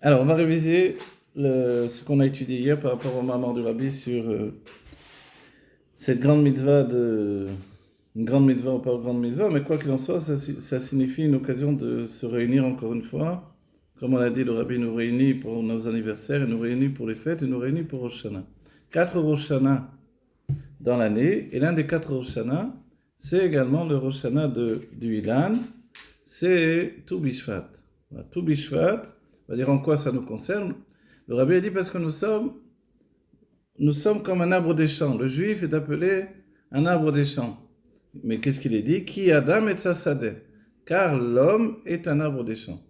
Alors, on va réviser ce qu'on a étudié hier par rapport au Mahamar du Rabbi sur cette grande mitzvah une grande mitzvah ou pas une grande mitzvah, mais quoi qu'il en soit, ça signifie une occasion de se réunir encore une fois. Comme on l'a dit, le Rabbi nous réunit pour nos anniversaires, il nous réunit pour les fêtes, il nous réunit pour Rosh Hashanah. 4 Rosh Hashanah dans l'année, et l'un des 4 Rosh Hashanah, c'est également le Rosh Hashanah du Ilan, c'est Tou Bishvat. Voilà, Tou Bishvat, on va dire en quoi ça nous concerne. Le Rabbi a dit parce que nous sommes comme un arbre des champs. Le juif est appelé un arbre des champs. Mais qu'est-ce qu'il est dit? Ki Adam et Tzasadeh. Car l'homme est un arbre des champs.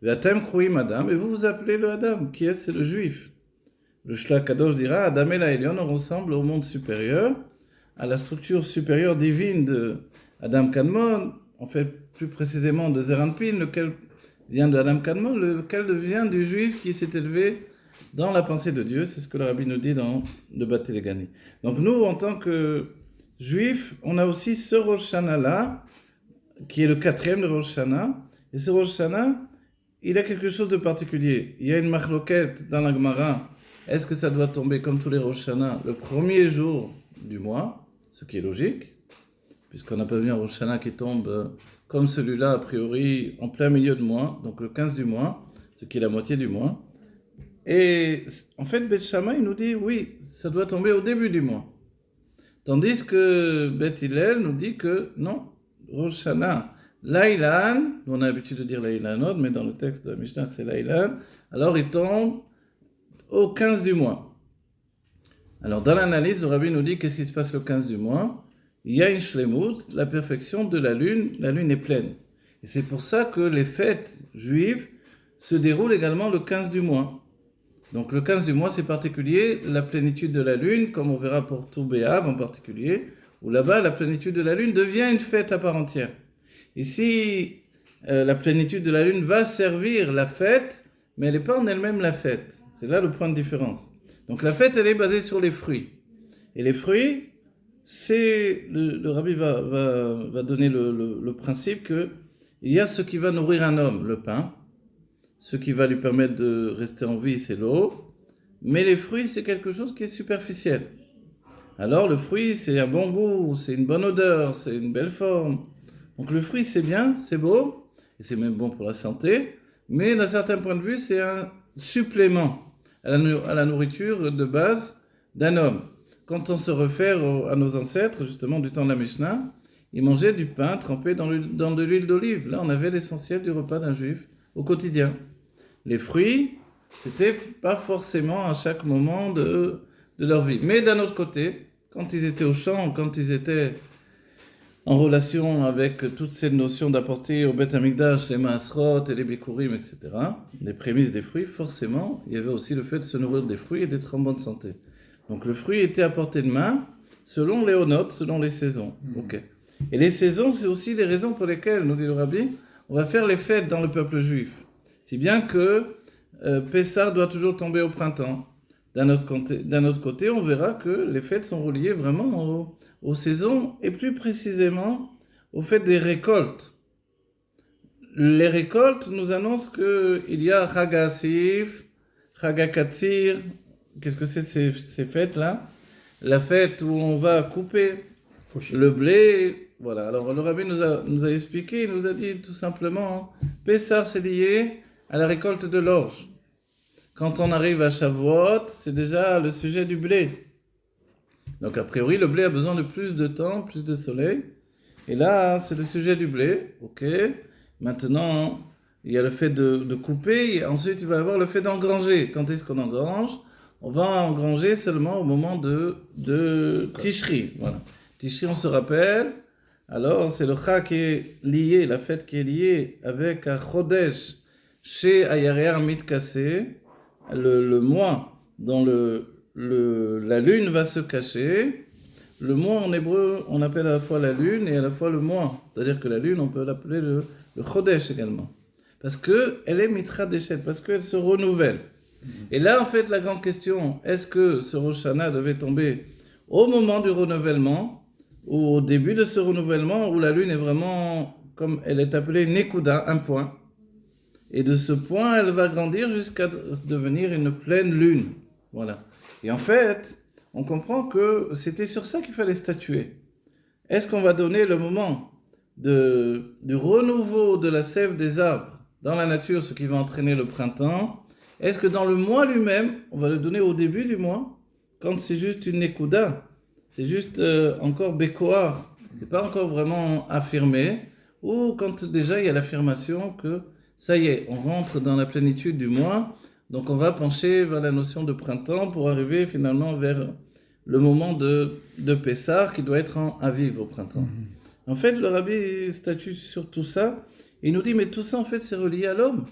Vatem Krouim Adam, et vous vous appelez le Adam. Qui est-ce? C'est le juif. Le Shlach Kadosh dira Adam et la Elion ressemblent au monde supérieur, à la structure supérieure divine de Adam Kadmon, en fait plus précisément de Zer Anpin, lequel vient de Adam Kadmon, lequel vient du juif qui s'est élevé dans la pensée de Dieu. C'est ce que le Rabbi nous dit dans le Bat Telegani. Donc nous, en tant que juifs, on a aussi ce Rosh Hashanah-là, qui est le 4e de Rosh Hashanah. Et ce Rosh Hashanah, il a quelque chose de particulier. Il y a une machloket dans la Gemara. Est-ce que ça doit tomber comme tous les Rosh Hashanah le premier jour du mois, ce qui est logique, puisqu'on n'a pas vu un Rosh Hashanah qui tombe comme celui-là, a priori, en plein milieu de mois, donc le 15 du mois, ce qui est la moitié du mois. Et en fait, Beth Shammai nous dit, oui, ça doit tomber au début du mois. Tandis que Beth Hillel nous dit que non, Rosh Hashanah, l'Ailan, on a l'habitude de dire l'Ailanot, mais dans le texte de Mishnah, c'est l'Ailan, alors il tombe au 15 du mois. Alors dans l'analyse, le Rabbi nous dit qu'est-ce qui se passe le 15 du mois? Il y a une shlemut, la perfection de la lune est pleine. Et c'est pour ça que les fêtes juives se déroulent également le 15 du mois. Donc le 15 du mois, c'est particulier, la plénitude de la lune, comme on verra pour Tou B'Av en particulier, où là-bas, la plénitude de la lune devient une fête à part entière. Ici, la plénitude de la lune va servir la fête, mais elle n'est pas en elle-même la fête. C'est là le point de différence. Donc la fête, elle est basée sur les fruits. Et les fruits, le Rabbi va donner le principe qu'il y a ce qui va nourrir un homme, le pain. Ce qui va lui permettre de rester en vie, c'est l'eau. Mais les fruits, c'est quelque chose qui est superficiel. Alors le fruit, c'est un bon goût, c'est une bonne odeur, c'est une belle forme. Donc le fruit, c'est bien, c'est beau, et c'est même bon pour la santé. Mais d'un certain point de vue, c'est un supplément à la nourriture de base d'un homme. Quand on se réfère à nos ancêtres, justement du temps de la Mishnah, ils mangeaient du pain trempé dans de l'huile d'olive. Là, on avait l'essentiel du repas d'un juif au quotidien. Les fruits, c'était pas forcément à chaque moment de leur vie. Mais d'un autre côté, quand ils étaient au champ, quand ils étaient en relation avec toutes ces notions d'apporter au Beth Amikdash, les Maasrot et les Bikurim, etc., les prémices des fruits, forcément, il y avait aussi le fait de se nourrir des fruits et d'être en bonne santé. Donc le fruit était à portée de main selon les onotes, selon les saisons. Okay. Et les saisons, c'est aussi les raisons pour lesquelles, nous dit le Rabbi, on va faire les fêtes dans le peuple juif. Si bien que Pessah doit toujours tomber au printemps. D'un autre côté, on verra que les fêtes sont reliées vraiment aux saisons et plus précisément au fait des récoltes. Les récoltes nous annoncent qu'il y a Chag HaAsif, Chag HaKatzir. Qu'est-ce que c'est ces fêtes-là? La fête où on va couper le blé. Voilà. Alors le Rabbi nous a expliqué, il nous a dit tout simplement, Pessah c'est lié à la récolte de l'orge. Quand on arrive à Shavuot, c'est déjà le sujet du blé. Donc a priori, le blé a besoin de plus de temps, plus de soleil. Et là, c'est le sujet du blé. Ok. Maintenant, il y a le fait de couper. Et ensuite, il va y avoir le fait d'engranger. Quand est-ce qu'on engrange? On va engranger seulement au moment de Tishri. Voilà. Tishri, on se rappelle. Alors, c'est le Chag qui est lié, la fête qui est liée avec un Chodesh chez Ayarer Mitkassé, le mois dont la lune va se cacher. Le mois en hébreu, on appelle à la fois la lune et à la fois le mois. C'est-à-dire que la lune, on peut l'appeler le Chodesh également. Parce qu'elle est Mitra Deshet, parce qu'elle se renouvelle. Et là, en fait, la grande question, est-ce que ce Rosh Hashanah devait tomber au moment du renouvellement, ou au début de ce renouvellement, où la lune est vraiment, comme elle est appelée, Nekuda, un point. Et de ce point, elle va grandir jusqu'à devenir une pleine lune. Voilà. Et en fait, on comprend que c'était sur ça qu'il fallait statuer. Est-ce qu'on va donner le moment du renouveau de la sève des arbres dans la nature, ce qui va entraîner le printemps? Est-ce que dans le mois lui-même, on va le donner au début du mois, quand c'est juste une nekuda, c'est juste encore bécoar, c'est pas encore vraiment affirmé, ou quand déjà il y a l'affirmation que ça y est, on rentre dans la plénitude du mois, donc on va pencher vers la notion de printemps pour arriver finalement vers le moment de Pessah qui doit être en Aviv au printemps. En fait, le rabbi statue sur tout ça, et il nous dit, mais tout ça en fait c'est relié à l'homme.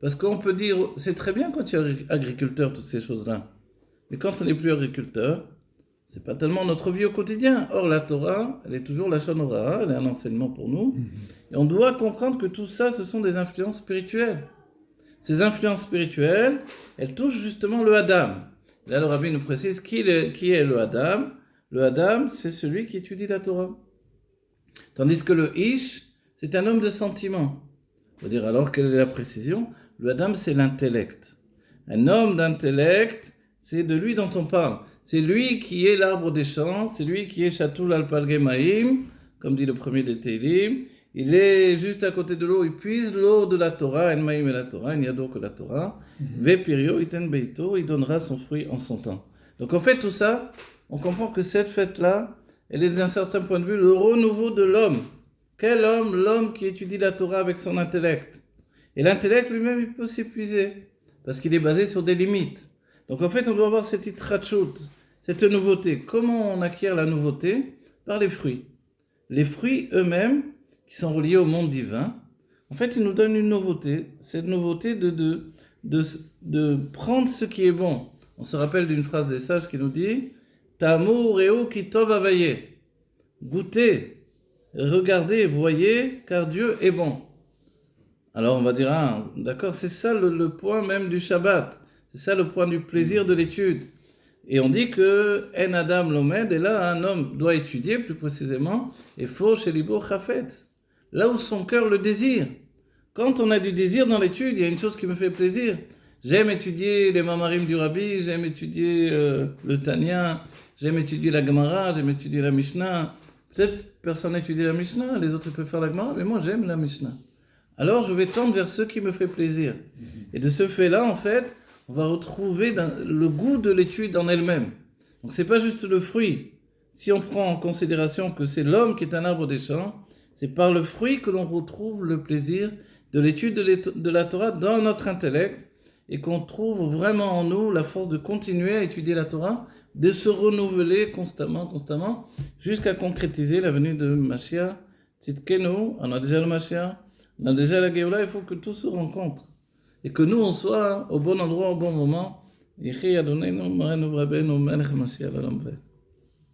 Parce qu'on peut dire, c'est très bien quand tu es agriculteur, toutes ces choses-là. Mais quand on n'est plus agriculteur, c'est pas tellement notre vie au quotidien. Or, la Torah, elle est toujours la Lashon Hora, elle est un enseignement pour nous. Et on doit comprendre que tout ça, ce sont des influences spirituelles. Ces influences spirituelles, elles touchent justement le Adam. Là, le rabbi nous précise qui est le Adam. Le Adam, c'est celui qui étudie la Torah. Tandis que le Ish, c'est un homme de sentiment. On va dire alors, quelle est la précision? Le Adam, c'est l'intellect. Un homme d'intellect, c'est de lui dont on parle. C'est lui qui est l'arbre des champs, c'est lui qui est Shatul al-Palgemaim, comme dit le premier des Teilim. Il est juste à côté de l'eau, il puise l'eau de la Torah, en maïm et la Torah, il n'y a d'eau que la Torah. Vepirio, iten beito, il donnera son fruit en son temps. Donc en fait, tout ça, on comprend que cette fête-là, elle est d'un certain point de vue le renouveau de l'homme. Quel homme? L'homme qui étudie la Torah avec son intellect. Et l'intellect lui-même, il peut s'épuiser, parce qu'il est basé sur des limites. Donc en fait, on doit avoir cette itrachut, cette nouveauté. Comment on acquiert la nouveauté? Par les fruits. Les fruits eux-mêmes, qui sont reliés au monde divin, en fait, ils nous donnent une nouveauté. Cette nouveauté de prendre ce qui est bon. On se rappelle d'une phrase des sages qui nous dit « Tamur reu ki tov avaye » Goûtez, regardez, voyez, car Dieu est bon. Alors on va dire, ah, d'accord, c'est ça le point même du Shabbat. C'est ça le point du plaisir de l'étude. Et on dit que En Adam Lomed, et là un homme doit étudier plus précisément, et faut chez Libo Chafetz, là où son cœur le désire. Quand on a du désir dans l'étude, il y a une chose qui me fait plaisir. J'aime étudier les Mamarim du Rabbi, j'aime étudier le Tanya, j'aime étudier la Gemara, j'aime étudier la Mishnah. Peut-être personne n'étudie la Mishnah, les autres peuvent faire la Gemara, mais moi j'aime la Mishnah. Alors je vais tendre vers ce qui me fait plaisir. Et de ce fait-là, en fait, on va retrouver le goût de l'étude en elle-même. Donc c'est pas juste le fruit. Si on prend en considération que c'est l'homme qui est un arbre des champs, c'est par le fruit que l'on retrouve le plaisir de l'étude de la Torah dans notre intellect et qu'on trouve vraiment en nous la force de continuer à étudier la Torah, de se renouveler constamment, jusqu'à concrétiser la venue de Mashiach. Tzidkenu, on a déjà le Mashiach, on a déjà la Géoula, il faut que tout se rencontre. Et que nous, on soit au bon endroit, au bon moment. Yehi Adonai, Morenu Rabbeinu, Melech Mashiach, Olam Ve.